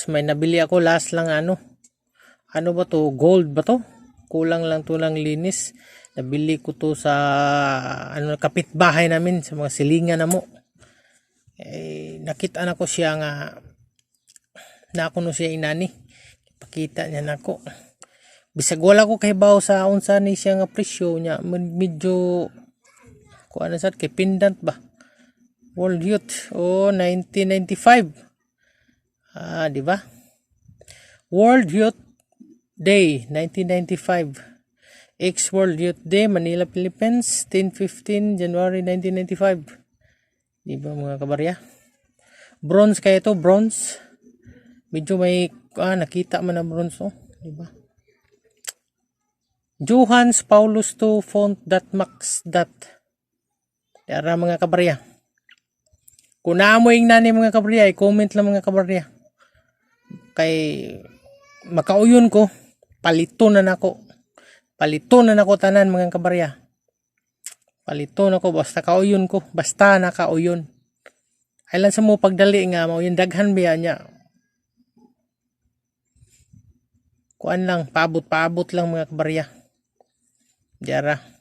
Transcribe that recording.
may nabili ako last lang ano ba to, gold ba to, kulang lang to lang linis. Nabili ko to sa kapitbahay namin sa mga silingan na mo. Nakita na ko siya nga na ako no siya inani, pakita niya nako. Bisag wala ko kay baw sa unsa ni siya nga presyo niya, medyo kuan na sad kay pendant ba. World Youth 1995. Di ba? World Youth Day 1995. Ex World Youth Day Manila, Philippines 10-15 January 1995. Di ba mga kabarya? Bronze kaya to, bronze. Medyo may nakita man na bronze, di ba? Johannes Paulus II font .max. Dara mga kabarya. Kung naamoy nani mga kabarya, i-comment lang mga kabarya. Kay makauyon ko, palito na nako tanan mga kabarya. Palito na ko basta kauyon ko, basta nakauyon. Ailan sa mo pagdali nga mao yung daghan biya niya. Kuan lang, paabot lang mga kabarya. Dara.